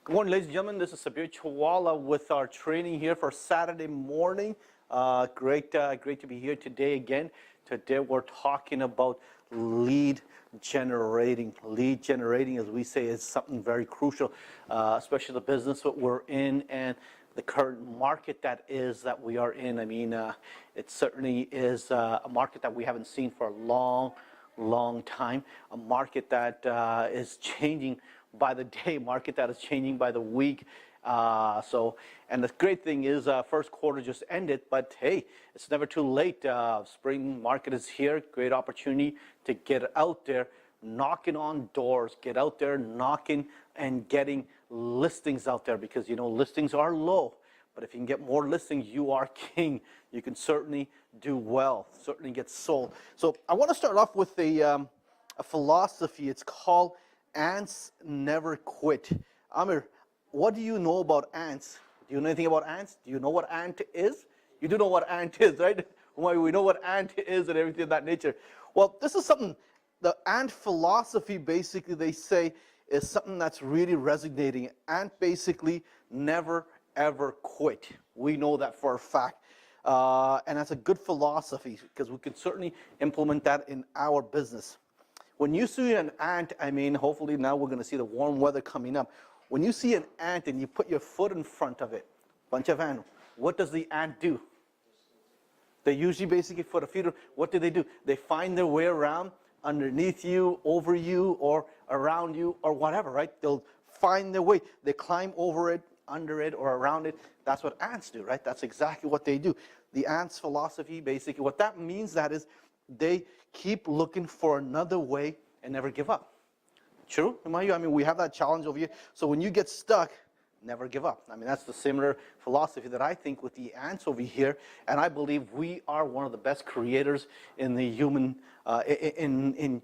Good morning, ladies and gentlemen. This is Sabbir Chawala with our training here for Saturday morning. Great to be here today again. Today we're talking about lead generating. Lead generating, as we say, is something very crucial, especially the business that we're in and the current market that we are in. I mean, it certainly is a market that we haven't seen for a long time. A market that is changing by the day, market that is changing by the week. And the great thing is first quarter just ended, but hey, it's never too late. Spring market is here. Great opportunity to get out there, knocking on doors, get out there, knocking and getting listings out there, because you know listings are low. But if you can get more listings, you are king. You can certainly do well, certainly get sold. So I want to start off with a philosophy. It's called ants never quit. Amir, what do you know about ants? Do you know anything about ants? Do you know what ant is? You do know what ant is, right? We know what ant is and everything of that nature. Well, this is something, the ant philosophy, basically, they say, is something that's really resonating. Ant basically never, ever quit. We know that for a fact. And that's a good philosophy, because we can certainly implement that in our business. When you see an ant, I mean, hopefully now we're going to see the warm weather coming up. When you see an ant and you put your foot in front of it, bunch of ants, what does the ant do? They usually basically put a feet. What do? They find their way around underneath you, over you, or around you, or whatever, right? They'll find their way. They climb over it, under it, or around it. That's what ants do, right? That's exactly what they do. The ants' philosophy, basically, what that means, that is, they keep looking for another way and never give up. True? I mean, we have that challenge over here. So when you get stuck, never give up. I mean, that's the similar philosophy that I think with the ants over here. And I believe we are one of the best creators in the human, in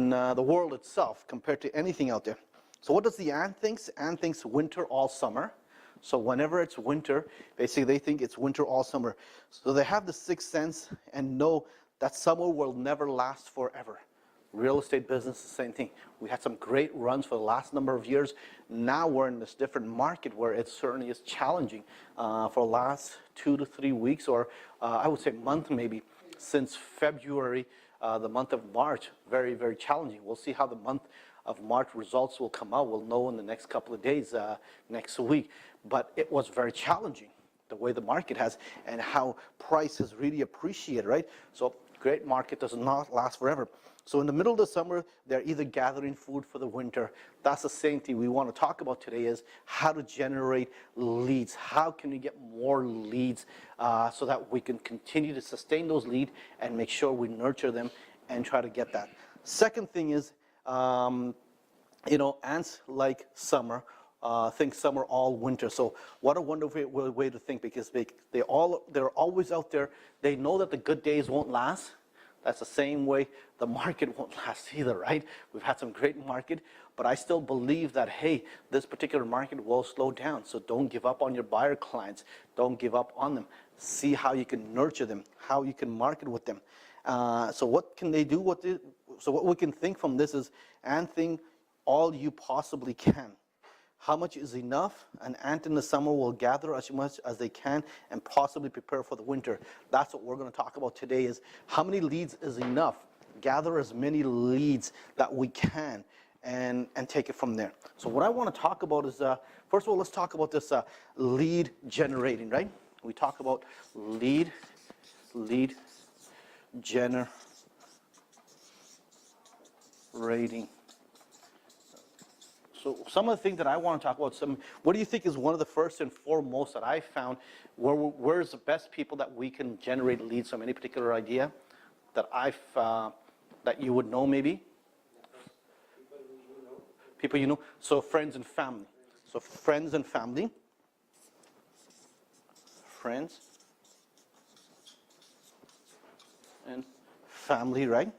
the world itself, compared to anything out there. So what does the ant think? Ant thinks winter all summer. So whenever it's winter, basically they think it's winter all summer. So they have the sixth sense and know that summer will never last forever. Real estate business, the same thing. We had some great runs for the last number of years. Now we're in this different market where it certainly is challenging for the last 2 to 3 weeks, or I would say month maybe, since February, the month of March. Very, very challenging. We'll see how the month of March results will come out. We'll know in the next couple of days, next week. But it was very challenging, the way the market has, and how price has really appreciated, right? So great market does not last forever. So in the middle of the summer, they're either gathering food for the winter. That's the same thing we want to talk about today, is how to generate leads. How can we get more leads so that we can continue to sustain those leads and make sure we nurture them and try to get that. Second thing is, you know, ants like summer. Think summer all winter. So what a wonderful way to think, because they're always out there. They know that the good days won't last. That's the same way the market won't last either, right? We've had some great market, but I still believe that, hey, this particular market will slow down. So don't give up on your buyer clients. Don't give up on them. See how you can nurture them, how you can market with them. So what can they do? So what we can think from this is, and think all you possibly can. How much is enough? An ant in the summer will gather as much as they can and possibly prepare for the winter. That's what we're going to talk about today, is how many leads is enough. Gather as many leads that we can and take it from there. So what I want to talk about is, first of all, let's talk about this lead generating, right? We talk about lead generating. So some of the things that I want to talk about, what do you think is one of the first and foremost that I found, where's the best people that we can generate leads from? Any particular idea that that you would know maybe? People you know. So friends and family. So friends and family. Friends and family, right?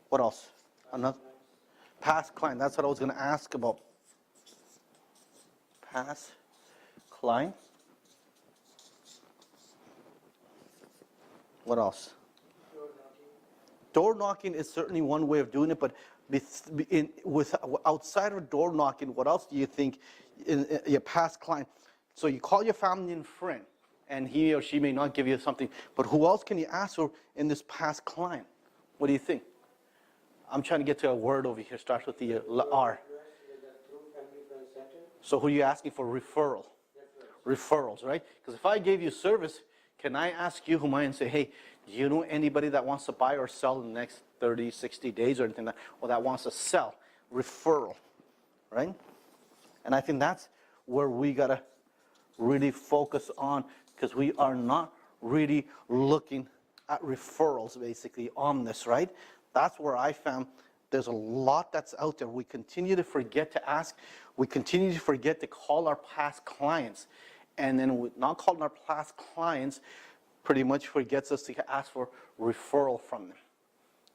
What else? Another past client. That's what I was going to ask about. Past client. What else? door knocking is certainly one way of doing it, but outside of door knocking, what else do you think in your past client? So you call your family and friend, and he or she may not give you something, but who else can you ask for in this past client? What do you think? I'm trying to get to a word over here, starts with the R. So who are you asking for? Referral. Referrals, right? Because if I gave you service, can I ask you, Humayun, and say, hey, do you know anybody that wants to buy or sell in the next 30, 60 days or anything like that, or that wants to sell? Referral, right? And I think that's where we got to really focus on, because we are not really looking at referrals basically on this, right? That's where I found there's a lot that's out there. We continue to forget to ask. We continue to forget to call our past clients. And then not calling our past clients pretty much forgets us to ask for referral from them.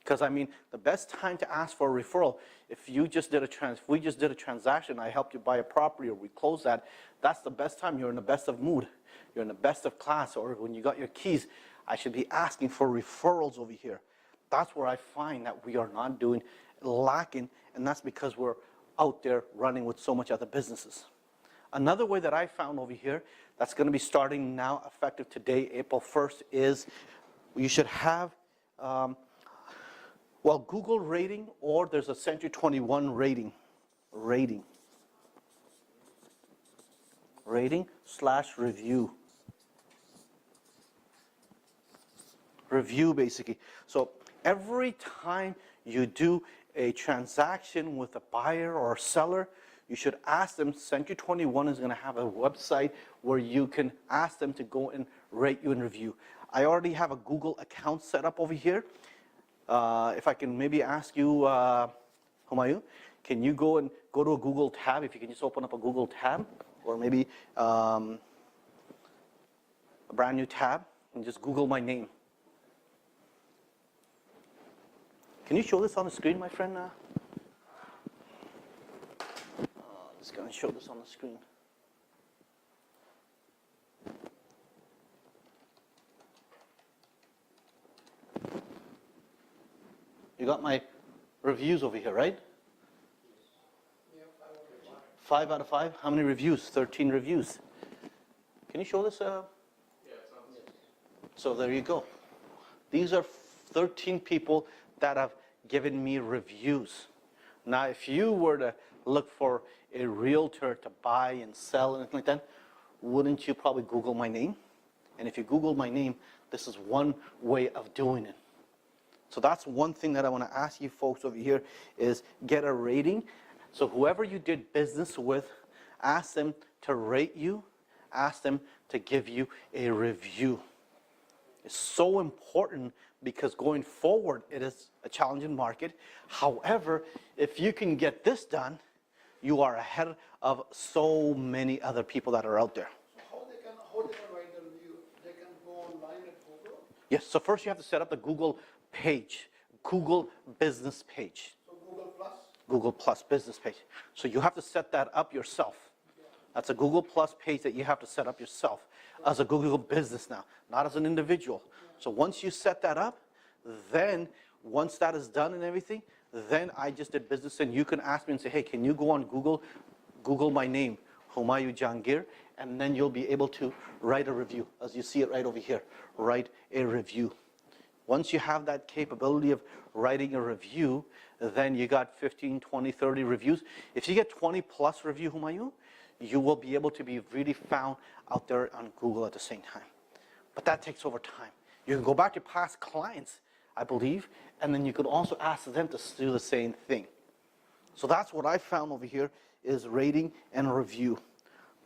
Because I mean, the best time to ask for a referral, if we just did a transaction, I helped you buy a property or we closed that, that's the best time. You're in the best of mood. You're in the best of class, or when you got your keys, I should be asking for referrals over here. That's where I find that we are not doing, lacking, and that's because we're out there running with so much other businesses. Another way that I found over here that's going to be starting now, effective today, April 1st, is you should have, Google rating, or there's a Century 21 rating / review basically. So every time you do a transaction with a buyer or a seller, you should ask them. Century 21 is going to have a website where you can ask them to go and rate you and review. I already have a Google account set up over here. If I can maybe ask you, Humayun, can you go to a Google tab? If you can just open up a Google tab, or maybe a brand new tab, and just Google my name. Can you show this on the screen, my friend? Just going to show this on the screen. You got my reviews over here, right? Yeah, 5 out of 5. How many reviews? 13 reviews. Can you show this? Yeah, So there you go. These are 13 people that have given me reviews. Now, if you were to look for a realtor to buy and sell and anything like that, wouldn't you probably Google my name? And if you Google my name, this is one way of doing it. So that's one thing that I want to ask you folks over here is get a rating. So whoever you did business with, ask them to rate you, ask them to give you a review. It's so important because going forward, it is a challenging market. However, if you can get this done, you are ahead of so many other people that are out there. So how they can write the review? They can go online at Google? Yes, so first you have to set up the Google page, Google business page. So Google Plus? Google Plus business page. So you have to set that up yourself. That's a Google Plus page that you have to set up yourself as a Google business now, not as an individual. So once you set that up, then once that is done and everything, then I just did business, and you can ask me and say, hey, can you go on Google my name, Humayun Jahangir, and then you'll be able to write a review, as you see it right over here, write a review. Once you have that capability of writing a review, then you got 15, 20, 30 reviews. If you get 20 plus review, Humayun, you will be able to be really found out there on Google at the same time. But that takes over time. You can go back to past clients, I believe, and then you could also ask them to do the same thing. So that's what I found over here is rating and review.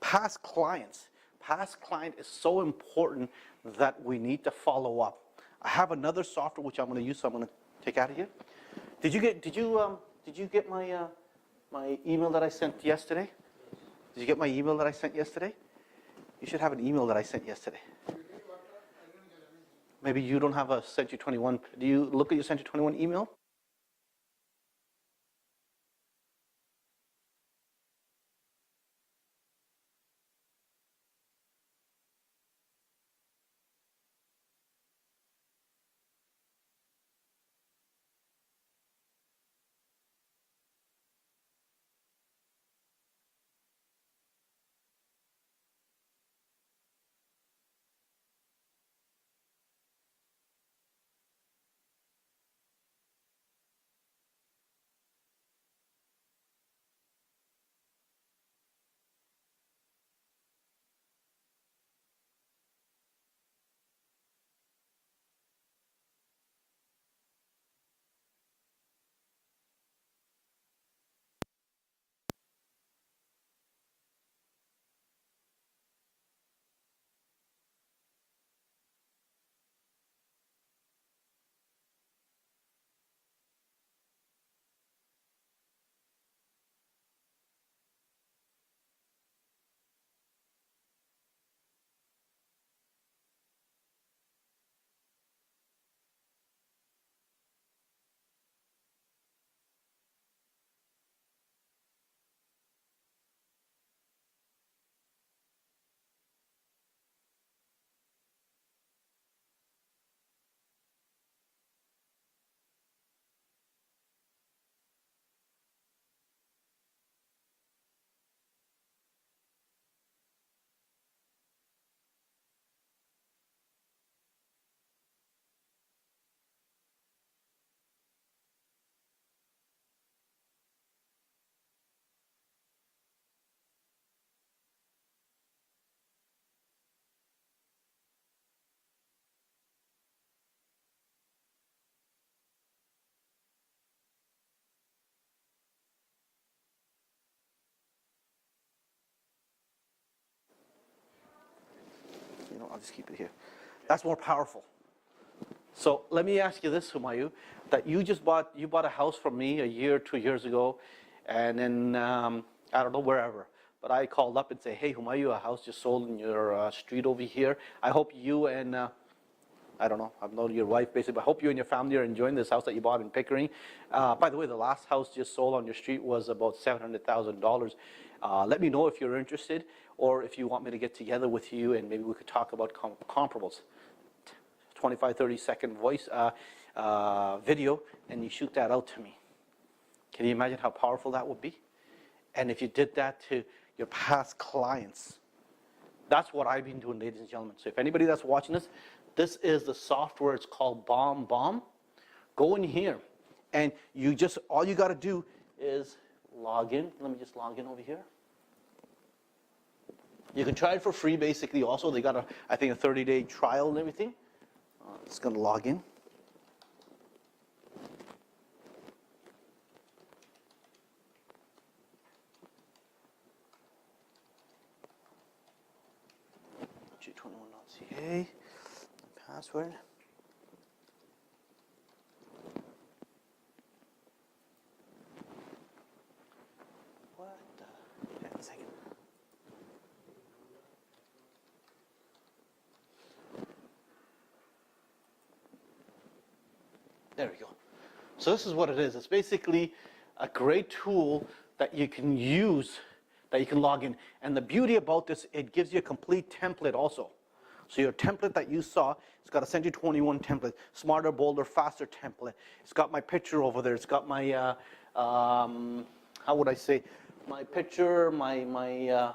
Past client is so important that we need to follow up. I have another software which I'm going to use, so I'm going to take out of here. Did you get my my email that I sent yesterday? Did you get my email that I sent yesterday? You should have an email that I sent yesterday. Maybe you don't have a Century 21. Do you look at your Century 21 email? just keep it here. That's more powerful. So let me ask you this, Humayu, that you bought a house from me a year, 2 years ago, and then, I don't know, wherever. But I called up and say, hey, Humayu, a house just sold in your street over here. I hope you and, I don't know, I've known your wife basically, but I hope you and your family are enjoying this house that you bought in Pickering. By the way, the last house just sold on your street was about $700,000. Let me know if you're interested, or if you want me to get together with you and maybe we could talk about comparables. 25, 30-second voice video, and you shoot that out to me. Can you imagine how powerful that would be? And if you did that to your past clients, that's what I've been doing, ladies and gentlemen. So if anybody that's watching this, this is the software. It's called Bomb. Go in here, and all you got to do is log in. Let me just log in over here. You can try it for free, basically. Also, they got I think a 30-day trial and everything. It's going to log in. G21.ca, password. What the? Hang on a second. There we go. So this is what it is. It's basically a great tool that you can use, that you can log in. And the beauty about this, it gives you a complete template also. So your template that you saw, it's got a Century 21 template, smarter, bolder, faster template. It's got my picture over there. It's got my, how would I say, my picture, my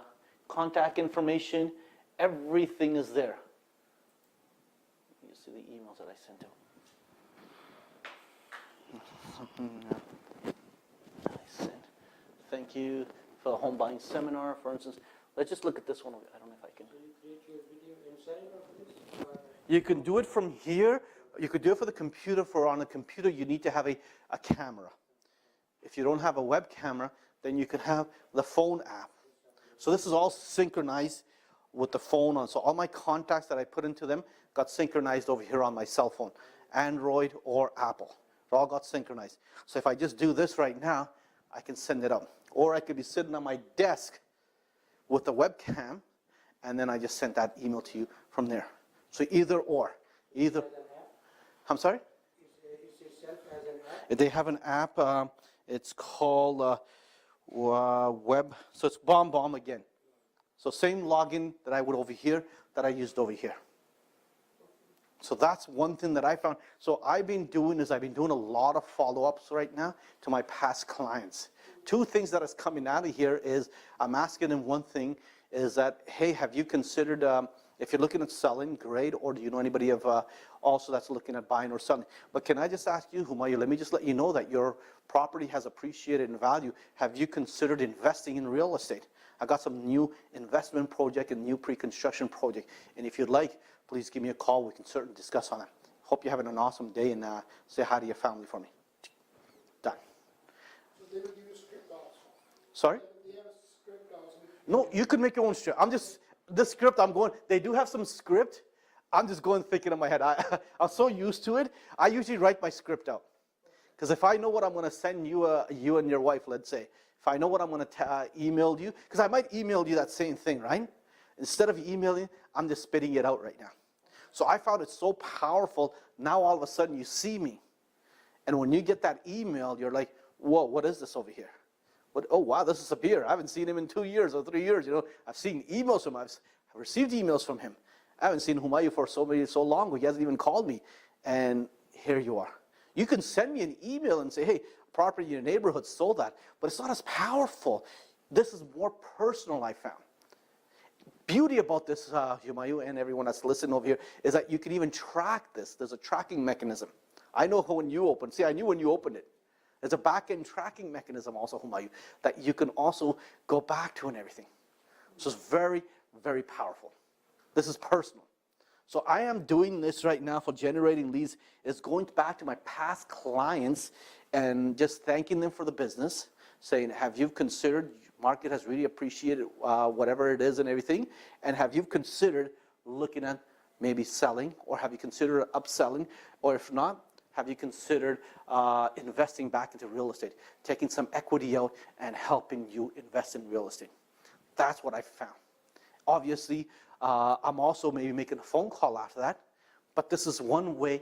contact information. Everything is there. You see the emails that I sent out. I sent. Thank you for the home buying seminar, for instance. Let's just look at this one. I don't know if I can. So you create your video inside of this? You can do it from here. You could do it for the computer. On a computer, you need to have a camera. If you don't have a web camera, then you can have the phone app. So this is all synchronized with the phone on. So all my contacts that I put into them got synchronized over here on my cell phone, Android or Apple. It all got synchronized. So if I just do this right now, I can send it out. Or I could be sitting on my desk with the webcam, and then I just sent that email to you from there. So either or. Either. I'm sorry? Is itself as an app? They have an app. It's called Web. So it's Bomb again. So same login that I would over here that I used over here. So that's one thing that I found. So I've been doing a lot of follow-ups right now to my past clients. Two things that is coming out of here is I'm asking them one thing is that, hey, have you considered, if you're looking at selling, great, or do you know anybody also that's looking at buying or selling? But can I just ask you, Humayu, let me just let you know that your property has appreciated in value. Have you considered investing in real estate? I got some new investment project and new pre-construction project. And if you'd like, please give me a call. We can certainly discuss on that. Hope you're having an awesome day, and say hi to your family for me. Done. So they will give you script also? Sorry? They have a script also? No, you can make your own script. This script, they do have some script. I'm just going thinking in my head. I'm so used to it. I usually write my script out. Because if I know what I'm going to send you, you and your wife, let's say, if I know what I'm going to email you, because I might email you that same thing, right? Instead of emailing, I'm just spitting it out right now. So I found it so powerful. Now all of a sudden you see me. And when you get that email, you're like, whoa, what is this over here? Oh, wow, this is Sabbir. I haven't seen him in 2 years or 3 years. I've seen emails from him. I've received emails from him. I haven't seen Humayu for so long. He hasn't even called me. And here you are. You can send me an email and say, hey, property in your neighborhood sold that. But it's not as powerful. This is more personal, I found. Beauty about this, Humayu and everyone that's listening over here, is that you can even track this. There's a tracking mechanism. I know when you open. See, I knew when you opened it. There's a back-end tracking mechanism also, Humayu, that you can also go back to and everything. So it's very, very powerful. This is personal. So I am doing this right now for generating leads. It's going back to my past clients and just thanking them for the business, saying, have you considered, market has really appreciated whatever it is and everything, and have you considered looking at maybe selling, or have you considered upselling, or if not, have you considered investing back into real estate, taking some equity out and helping you invest in real estate? That's what I found. Obviously, I'm also maybe making a phone call after that, but this is one way,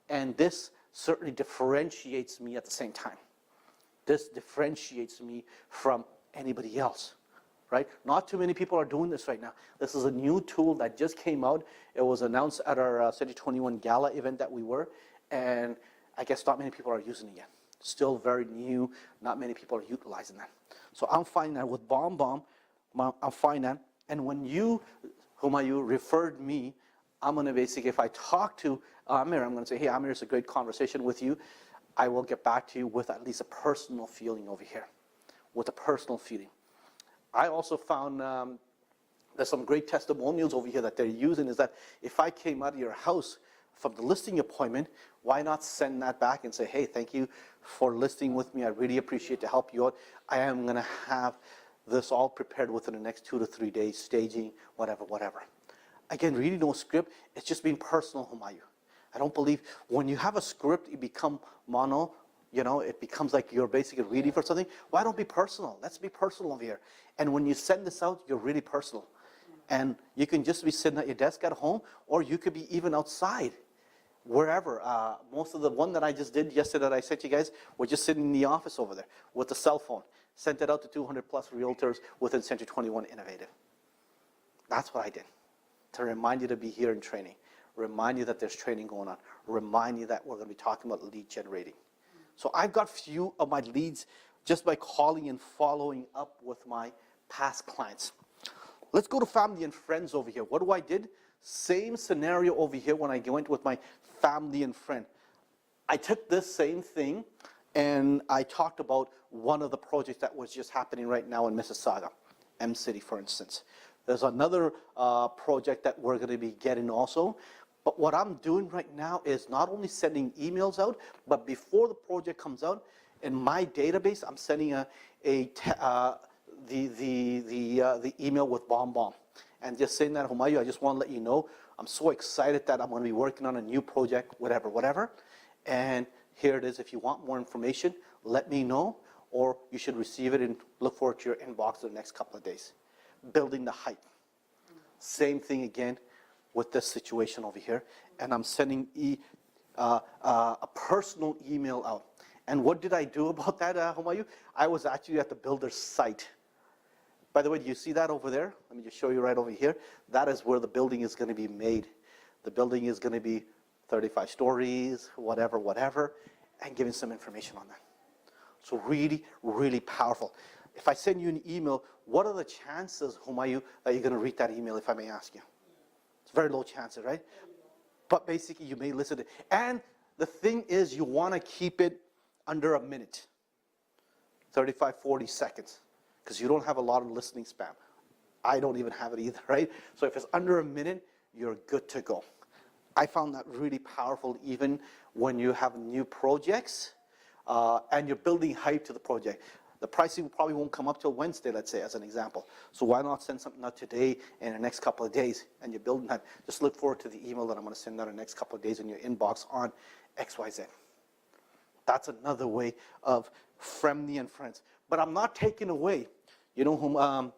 and this certainly differentiates me at the same time. This differentiates me from anybody else, right? Not too many people are doing this right now. This is a new tool that just came out. It was announced at our City 21 Gala event that we were, and I guess not many people are using it yet. Still very new, not many people are utilizing that. So I'm finding that with BombBomb, I'm finding that, and when you, Humayu, referred me, I'm going to basically, if I talk to Amir, I'm going to say, hey, Amir, it's a great conversation with you. I will get back to you with at least a personal feeling over here, with a personal feeling. I also found there's some great testimonials over here that they're using, is that if I came out of your house from the listing appointment, why not send that back and say, hey, thank you for listing with me. I really appreciate to help you out. I am going to have this all prepared within the next 2 to 3 days, staging, whatever, whatever. Again, really no script. It's just being personal, Humayu. I don't believe when you have a script, you become mono, you know, it becomes like you're basically reading for something. Why don't be personal? Let's be personal over here. And when you send this out, you're really personal. And you can just be sitting at your desk at home, or you could be even outside, wherever. Most of the one that I just did yesterday that I sent you guys, we're just sitting in the office over there with a cell phone. Sent it out to 200 plus realtors within Century 21 Innovative. That's what I did, to remind you to be here in training. Remind you that there's training going on. Remind you that we're going to be talking about lead generating. So I've got few of my leads just by calling and following up with my past clients. Let's go to family and friends over here. What do I did? Same scenario over here when I went with my family and friend. I took this same thing and I talked about one of the projects that was just happening right now in Mississauga, M-City, for instance. There's another project that we're going to be getting also. But what I'm doing right now is not only sending emails out, but before the project comes out, in my database, I'm sending the email with BombBomb. And just saying that, Humayu, I just want to let you know, I'm so excited that I'm going to be working on a new project, whatever, whatever. And here it is. If you want more information, let me know, or you should receive it and look forward to your inbox in the next couple of days. Building the hype. Same thing again with this situation over here. And I'm sending a personal email out. And what did I do about that, Humayu? I was actually at the builder's site. By the way, do you see that over there? Let me just show you right over here. That is where the building is going to be made. The building is going to be 35 stories, whatever, whatever, and giving some information on that. So really, really powerful. If I send you an email, what are the chances, Humayu, that you're going to read that email, if I may ask you? It's very low chances, right? But basically, you may listen to it. And the thing is, you want to keep it under a minute, 35, 40 seconds, because you don't have a lot of listening spam. I don't even have it either, right? So if it's under a minute, you're good to go. I found that really powerful, even when you have new projects and you're building hype to the project. The pricing probably won't come up till Wednesday, let's say, as an example. So why not send something out today and in the next couple of days, and you're building that. Just look forward to the email that I'm going to send out in the next couple of days in your inbox on XYZ. That's another way of family and friends. But I'm not taking away, you know,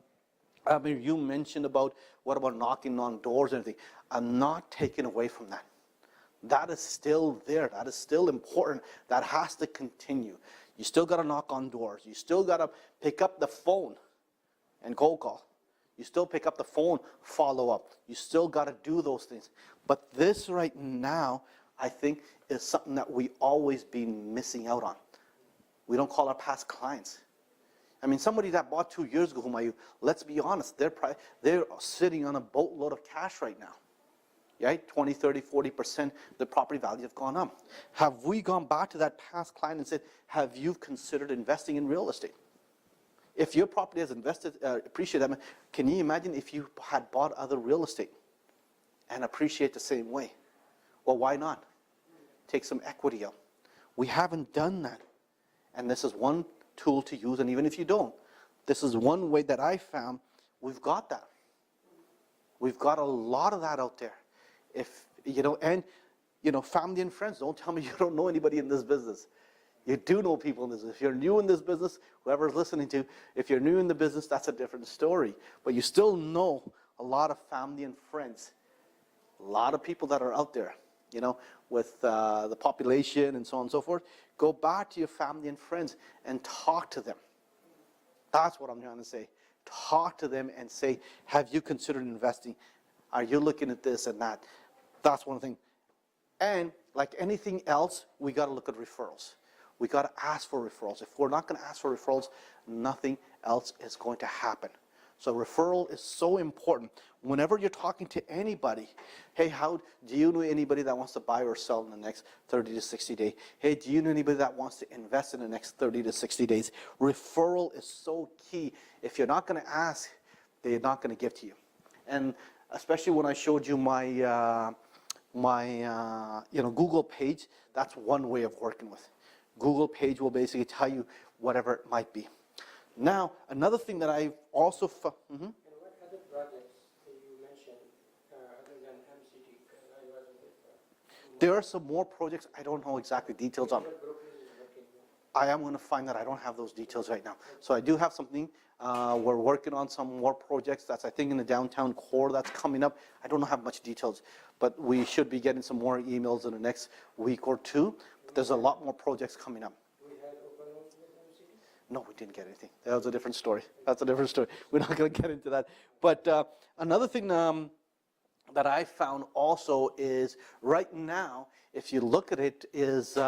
I mean, you mentioned about what about knocking on doors and everything. I'm not taking away from that. That is still there. That is still important. That has to continue. You still got to knock on doors. You still got to pick up the phone and cold call. You still pick up the phone, follow up. You still got to do those things. But this right now, I think, is something that we always been missing out on. We don't call our past clients. I mean, somebody that bought 2 years ago, Humayu, let's be honest, they're sitting on a boatload of cash right now. Right? 20, 30, 40%, the property value have gone up. Have we gone back to that past client and said, have you considered investing in real estate? If your property has invested, appreciate that, can you imagine if you had bought other real estate and appreciate the same way? Well, why not? Take some equity out. We haven't done that. And this is one tool to use, and even if you don't, this is one way that I found we've got that. We've got a lot of that out there. If, and, family and friends, don't tell me you don't know anybody in this business. You do know people in this. If you're new in this business, whoever's listening to, if you're new in the business, that's a different story. But you still know a lot of family and friends, a lot of people that are out there, with the population and so on and so forth. Go back to your family and friends and talk to them. That's what I'm trying to say. Talk to them and say, have you considered investing? Are you looking at this and that? That's one thing. And like anything else, we got to look at referrals. We got to ask for referrals. If we're not going to ask for referrals, nothing else is going to happen. So referral is so important. Whenever you're talking to anybody, hey, do you know anybody that wants to buy or sell in the next 30 to 60 days? Hey, do you know anybody that wants to invest in the next 30 to 60 days? Referral is so key. If you're not going to ask, they're not going to give to you. And especially when I showed you my Google page, that's one way of working with. Google page will basically tell you whatever it might be. Now, another thing that I also And what other projects you mentioned other than MCT? There are some more projects I don't know exactly details on. I am going to find that I don't have those details right now. So I do have something. We're working on some more projects. That's, I think, in the downtown core that's coming up. I don't have much details, but we should be getting some more emails in the next week or two. But there's a lot more projects coming up. No, we didn't get anything. That was a different story. That's a different story. We're not going to get into that. But another thing that I found also is right now, if you look at it, is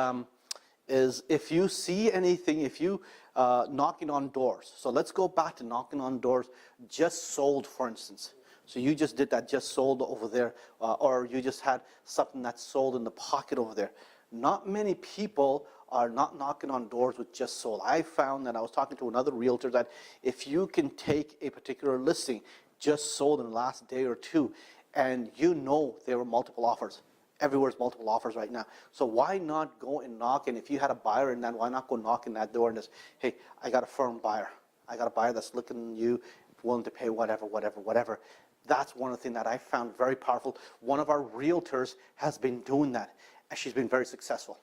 if you see anything, if you knocking on doors. So let's go back to knocking on doors. Just sold, for instance. So you just did that, just sold over there, or you just had something that's sold in the pocket over there. Not many people are not knocking on doors with just sold. I found that I was talking to another realtor that if you can take a particular listing just sold in the last day or two, and there were multiple offers. Everywhere's multiple offers right now. So why not go and knock? And if you had a buyer in that, why not go knock in that door and just, hey, I got a firm buyer. I got a buyer that's looking at you, willing to pay whatever. That's one of the things that I found very powerful. One of our realtors has been doing that, and she's been very successful.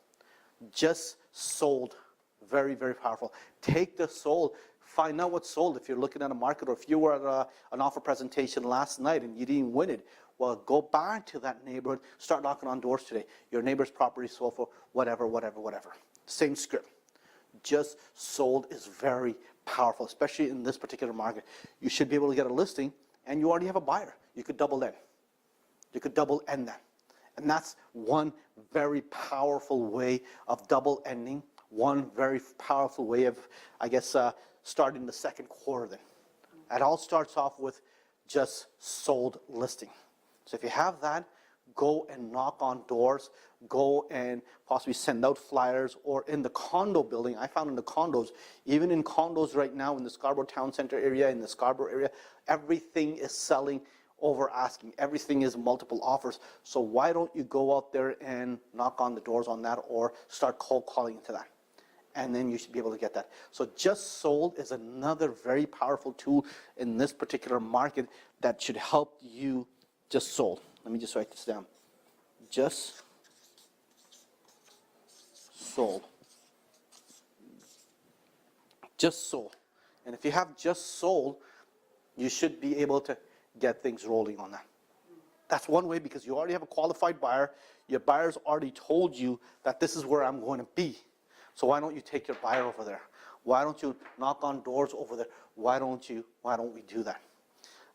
Just sold, very, very powerful. Take the sold, find out what's sold. If you're looking at a market, or if you were at an offer presentation last night and you didn't win it, well, go back to that neighborhood, start knocking on doors today. Your neighbor's property sold for whatever. Same script. Just sold is very powerful, especially in this particular market. You should be able to get a listing, and you already have a buyer. You could double end. You could double end that. And that's one very powerful way of double ending, one very powerful way of, I guess, starting the second quarter then. It all starts off with just sold listing. So if you have that, go and knock on doors, go and possibly send out flyers, or in the condo building. I found in the condos, even in condos right now in the Scarborough Town Center area, in the Scarborough area, everything is selling over asking. Everything is multiple offers. So why don't you go out there and knock on the doors on that, or start cold calling into that? And then you should be able to get that. So just sold is another very powerful tool in this particular market that should help you. Just sold. Let me just write this down. Just sold. Just sold. And if you have just sold, you should be able to get things rolling on that. That's one way, because you already have a qualified buyer. Your buyer's already told you that this is where I'm going to be. So why don't you take your buyer over there? Why don't you knock on doors over there? Why don't we do that?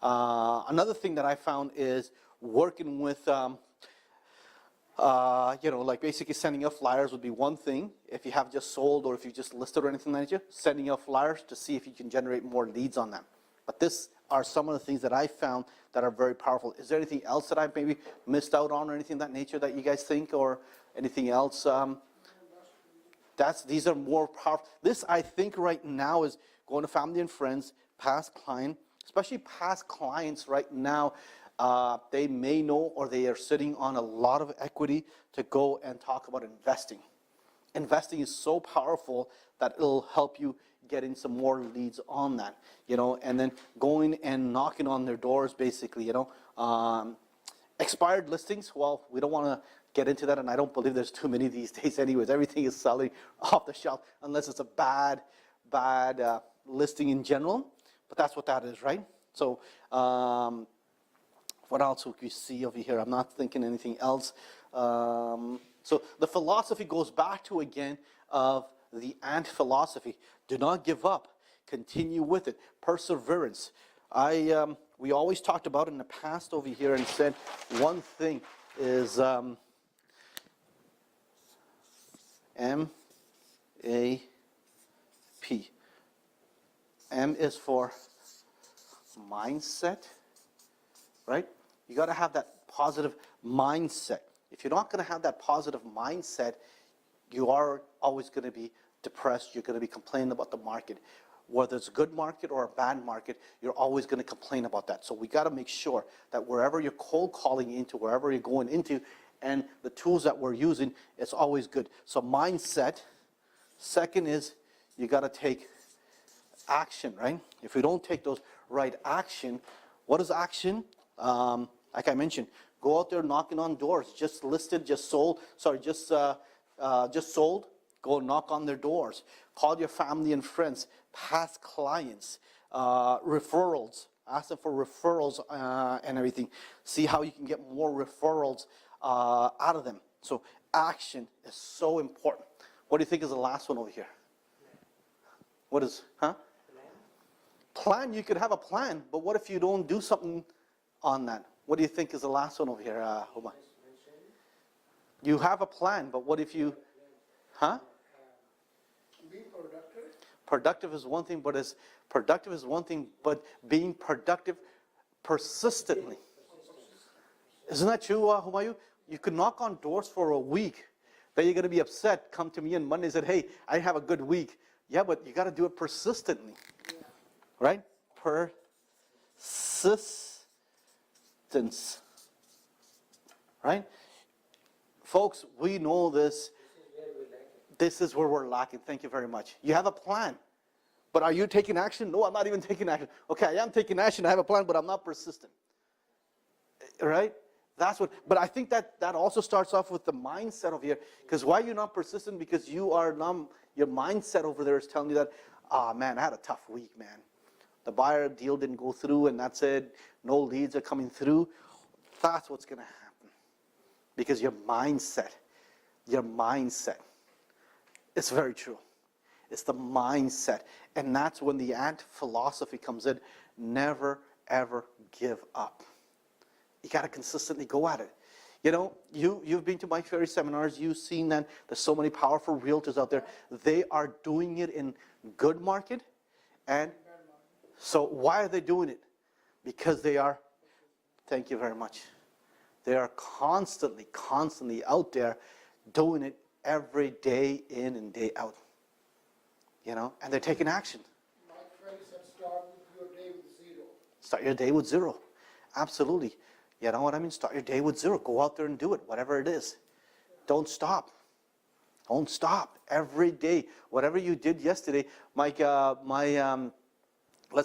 Another thing that I found is working with, like basically sending out flyers would be one thing. If you have just sold, or if you just listed or anything like that, sending out flyers to see if you can generate more leads on them. But this are some of the things that I found that are very powerful. Is there anything else that I've maybe missed out on, or anything of that nature that you guys think, or anything else? These are more powerful. This, I think, right now is going to family and friends, past client, especially past clients right now. They may know, or they are sitting on a lot of equity to go and talk about investing. Investing is so powerful that it'll help you getting some more leads on that, and then going and knocking on their doors, basically, Expired listings, well, we don't want to get into that, and I don't believe there's too many these days anyways. Everything is selling off the shelf unless it's a bad listing in general, but that's what that is, right? So what else would you see over here? I'm not thinking anything else. So the philosophy goes back to, again, of the ant philosophy. Do not give up. Continue with it. Perseverance. We always talked about in the past over here and said one thing is M-A-P. M is for mindset, right? You got to have that positive mindset. If you're not going to have that positive mindset, you are always going to be depressed. You're going to be complaining about the market. Whether it's a good market or a bad market, you're always going to complain about that. So we got to make sure that wherever you're cold calling into, wherever you're going into, and the tools that we're using, it's always good. So mindset. Second is you got to take action, right? If we don't take those right action, what is action? Like I mentioned, go out there knocking on doors. Just listed, just sold. Sorry, just sold. Go knock on their doors. Call your family and friends, past clients, referrals. Ask them for referrals and everything. See how you can get more referrals out of them. So action is so important. What do you think is the last one over here? What is, Plan, you could have a plan, but what if you don't do something on that? What do you think is the last one over here, Huma? You have a plan, but what if you, Be productive. Productive is one thing, but being productive persistently. Isn't that true, Humayu? You could knock on doors for a week, then you're going to be upset. Come to me on Monday and said, hey, I have a good week. Yeah, but you got to do it persistently, right? Persistence, right? Folks, we know this. This is where we're lacking. Thank you very much. You have a plan, but are you taking action? No, I'm not even taking action. Okay, I am taking action. I have a plan, but I'm not persistent. Right? That's what. But I think that also starts off with the mindset over here. Because why are you not persistent? Because you are numb. Your mindset over there is telling you that, man, I had a tough week, man. The buyer deal didn't go through, and that's it. No leads are coming through. That's what's going to happen. Because your mindset. It's very true. It's the mindset. And that's when the ant philosophy comes in. Never, ever give up. You got to consistently go at it. You know, you've been to Mike Ferry seminars. You've seen that there's so many powerful realtors out there. They are doing it in good market. And so why are they doing it? Because they are, thank you very much. They are constantly out there doing it every day in and day out. You know, and they're taking action. My friend said start your day with zero. Start your day with zero. Absolutely. You know what I mean? Start your day with zero. Go out there and do it, whatever it is. Don't stop. Don't stop. Every day. Whatever you did yesterday, Mike, let's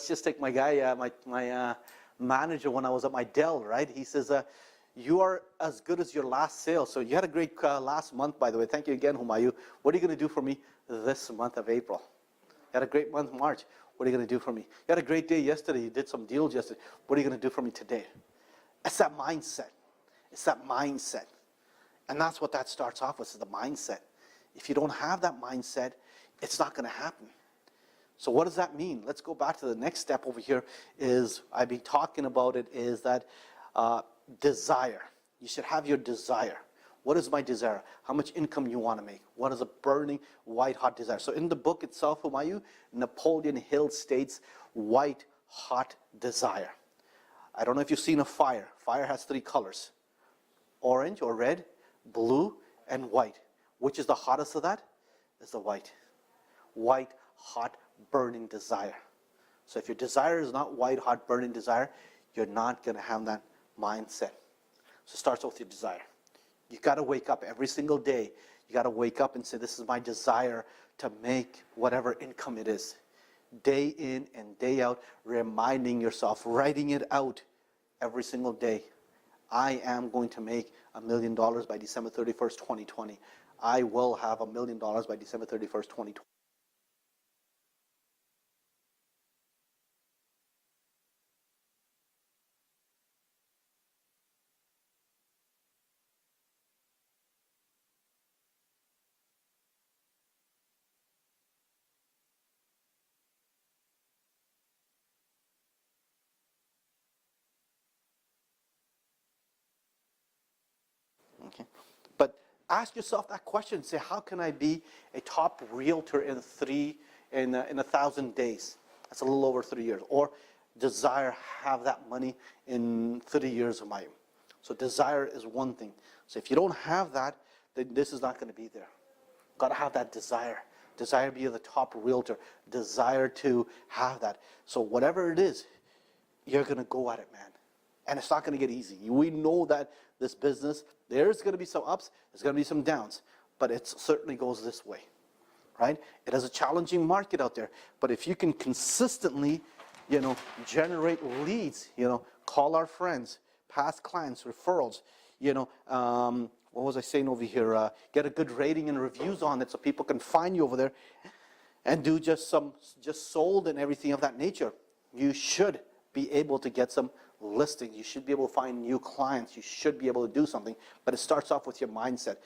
just take my guy, my manager when I was at my Dell, right? He says, you are as good as your last sale. So you had a great last month, by the way. Thank you again, Humayu. What are you going to do for me this month of April? You had a great month, March. What are you going to do for me? You had a great day yesterday. You did some deals yesterday. What are you going to do for me today? It's that mindset. It's that mindset. And that's what that starts off with, is the mindset. If you don't have that mindset, it's not going to happen. So what does that mean? Let's go back to the next step over here. Is I've been talking about it, is that desire. You should have your desire. What is my desire? How much income you want to make? What is a burning, white-hot desire? So in the book itself, Humayu, Napoleon Hill states white-hot desire. I don't know if you've seen a fire. Fire has three colors: orange or red, blue, and white. Which is the hottest of that? Is the white. White, hot, burning desire. So if your desire is not white, hot, burning desire, you're not going to have that mindset. So it starts with your desire. You got to wake up every single day. You got to wake up and say, this is my desire to make whatever income it is. Day in and day out, reminding yourself, writing it out every single day. I am going to make $1 million by December 31st, 2020. I will have $1 million by December 31st, 2020. Okay. But ask yourself that question. Say, how can I be a top realtor in 1,000 days? That's a little over 3 years. Or desire have that money in 30 years of my. So desire is one thing. So if you don't have that, then this is not going to be there. Got to have that desire. Desire to be the top realtor. Desire to have that. So whatever it is, you're going to go at it, man. And it's not going to get easy. We know that this business, there's going to be some ups, there's going to be some downs, but it certainly goes this way, right? It is a challenging market out there, but if you can consistently, generate leads, call our friends, past clients, referrals, what was I saying over here? Get a good rating and reviews on it so people can find you over there, and do just sold and everything of that nature. You should be able to get some listings. You should be able to find new clients. You should be able to do something, but it starts off with your mindset.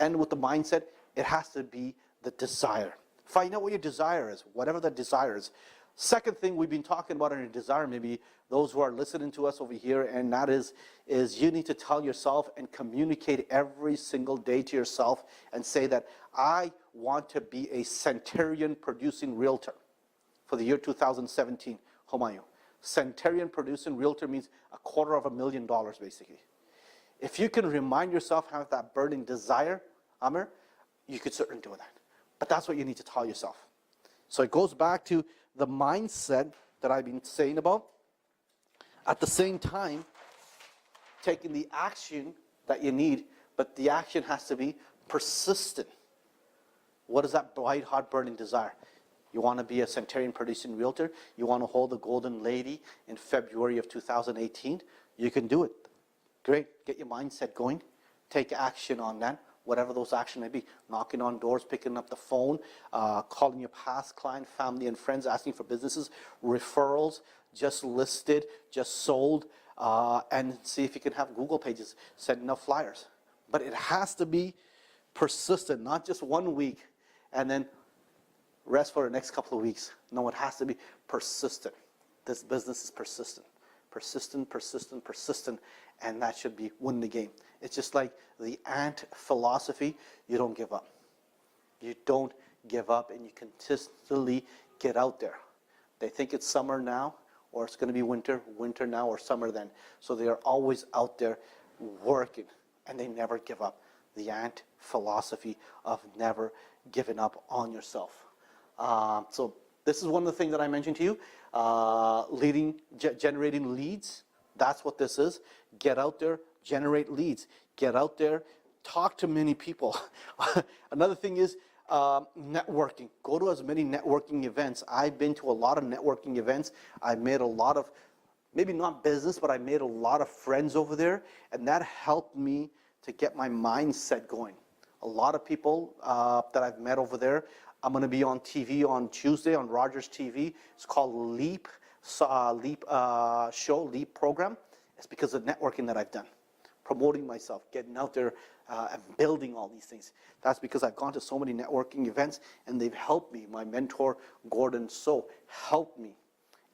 And with the mindset, it has to be the desire. Find out what your desire is, whatever that desire is. Second thing we've been talking about in your desire, maybe those who are listening to us over here, and that is you need to tell yourself and communicate every single day to yourself and say that I want to be a centurion producing realtor for the year 2017. Humayu. Centurion producing realtor means $250,000 basically. If you can remind yourself, have that burning desire, Amir, you could certainly do that. But that's what you need to tell yourself. So it goes back to the mindset that I've been saying about. At the same time, taking the action that you need, but the action has to be persistent. What is that bright, hot, burning desire? You want to be a centurion producing realtor? You want to hold the golden lady in February of 2018? You can do it. Great. Get your mindset going. Take action on that, whatever those actions may be. Knocking on doors, picking up the phone, calling your past client, family, and friends, asking for businesses, referrals, just listed, just sold, and see if you can have Google pages, sending out flyers. But it has to be persistent, not just 1 week and then rest for the next couple of weeks. No, it has to be persistent. This business is persistent. Persistent, persistent, persistent, and that should be winning the game. It's just like the ant philosophy. You don't give up. You don't give up, and you consistently get out there. They think it's summer now, or it's going to be winter now, or summer then. So they are always out there working, and they never give up. The ant philosophy of never giving up on yourself. So this is one of the things that I mentioned to you, generating leads. That's what this is. Get out there, generate leads. Get out there, talk to many people. Another thing is networking. Go to as many networking events. I've been to a lot of networking events. I made a lot of, maybe not business, but I made a lot of friends over there, and that helped me to get my mindset going. A lot of people that I've met over there. I'm going to be on TV on Tuesday on Rogers TV. It's called Leap program. It's because of networking that I've done, promoting myself, getting out there, and building all these things. That's because I've gone to so many networking events, and they've helped me. My mentor, Gordon So, helped me,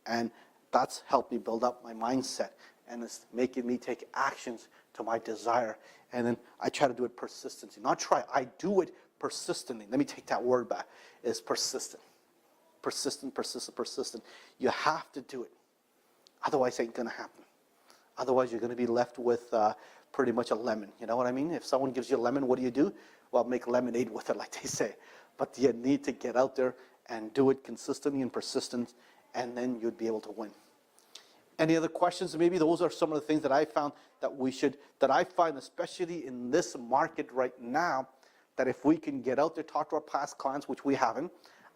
and that's helped me build up my mindset, and it's making me take actions to my desire. And then I try to do it persistently. Not try, I do it persistently. Let me take that word back. It's persistent. Persistent, persistent, persistent. You have to do it. Otherwise, it ain't going to happen. Otherwise, you're going to be left with pretty much a lemon. You know what I mean? If someone gives you a lemon, what do? Well, make lemonade with it, like they say. But you need to get out there and do it consistently and persistent, and then you'd be able to win. Any other questions? Maybe those are some of the things that I found that I find, especially in this market right now, that if we can get out there, talk to our past clients, which we haven't,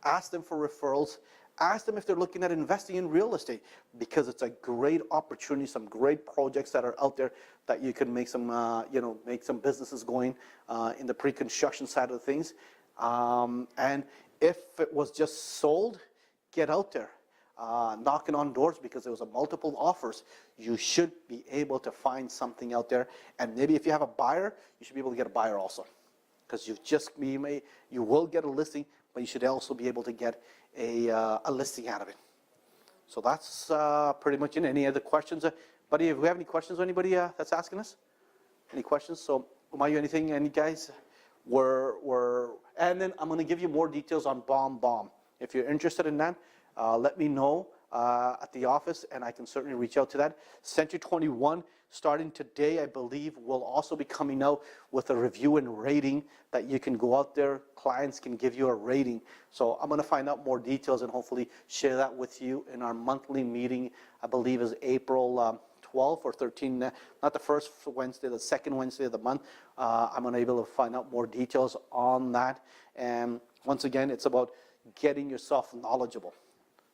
ask them for referrals, Ask them if they're looking at investing in real estate, because it's a great opportunity, some great projects that are out there that you can make some, make some businesses going in the pre-construction side of things. And if it was just sold, get out there. Knocking on doors, because there was a multiple offers. You should be able to find something out there, and maybe if you have a buyer, you should be able to get a buyer also, because you will get a listing, but you should also be able to get a listing out of it. So that's pretty much it. Any other questions, buddy? If we have any questions, anybody that's asking us, any questions? So, Umayu, anything? Any guys? And then I'm going to give you more details on bomb. If you're interested in that, let me know at the office, and I can certainly reach out to that. Century 21, starting today, I believe, will also be coming out with a review and rating that you can go out there. Clients can give you a rating. So I'm going to find out more details and hopefully share that with you in our monthly meeting. I believe is April 12th or 13th, not the first Wednesday, the second Wednesday of the month. I'm going to be able to find out more details on that. And once again, it's about getting yourself knowledgeable.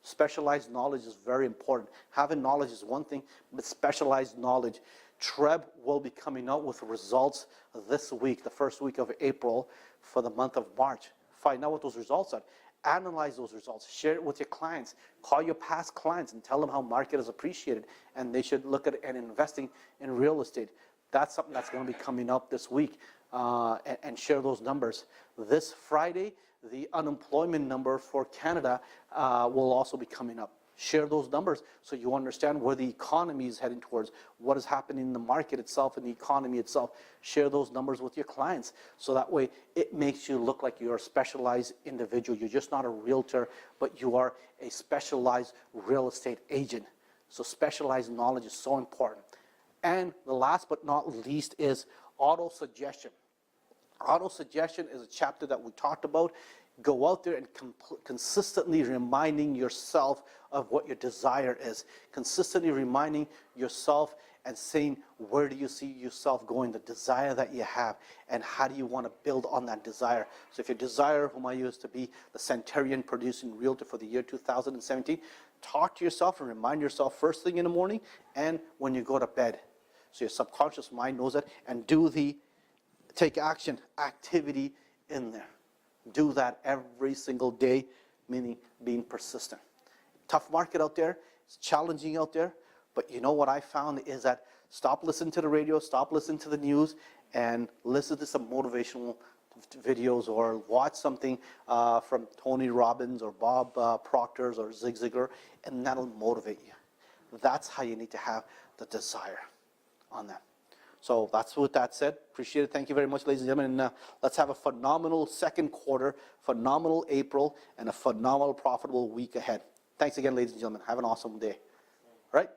Specialized knowledge is very important. Having knowledge is one thing, but specialized knowledge. Treb will be coming out with results this week, the first week of April, for the month of March. Find out what those results are. Analyze those results. Share it with your clients. Call your past clients and tell them how market is appreciated, and they should look at and investing in real estate. That's something that's going to be coming up this week, and share those numbers. This Friday, the unemployment number for Canada will also be coming up. Share those numbers so you understand where the economy is heading towards, what is happening in the market itself and the economy itself. Share those numbers with your clients, so that way it makes you look like you're a specialized individual. You're just not a realtor, but you are a specialized real estate agent. So specialized knowledge is so important. And the last but not least is auto-suggestion. Auto-suggestion is a chapter that we talked about. Go out there and consistently reminding yourself of what your desire is. Consistently reminding yourself and saying, where do you see yourself going, the desire that you have, and how do you want to build on that desire. So if your desire, whom I used to be the centenarian producing realtor for the year 2017, talk to yourself and remind yourself first thing in the morning and when you go to bed. So your subconscious mind knows that, and do the take action activity in there. Do that every single day, meaning being persistent. Tough market out there. It's challenging out there. But you know what I found is that stop listening to the radio, stop listening to the news, and listen to some motivational videos, or watch something from Tony Robbins or Bob Proctor's or Zig Ziglar, and that'll motivate you. That's how you need to have the desire on that. So that's with that said. Appreciate it. Thank you very much, ladies and gentlemen. And let's have a phenomenal second quarter, phenomenal April, and a phenomenal profitable week ahead. Thanks again, ladies and gentlemen. Have an awesome day. All right?